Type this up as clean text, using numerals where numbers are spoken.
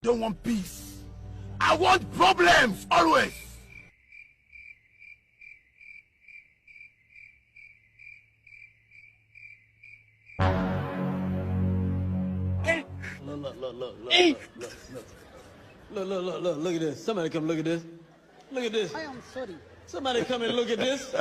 Don't want peace. I want problems always. Look at this. Somebody come look at this. Look at this. I am sorry. Somebody come and look at this.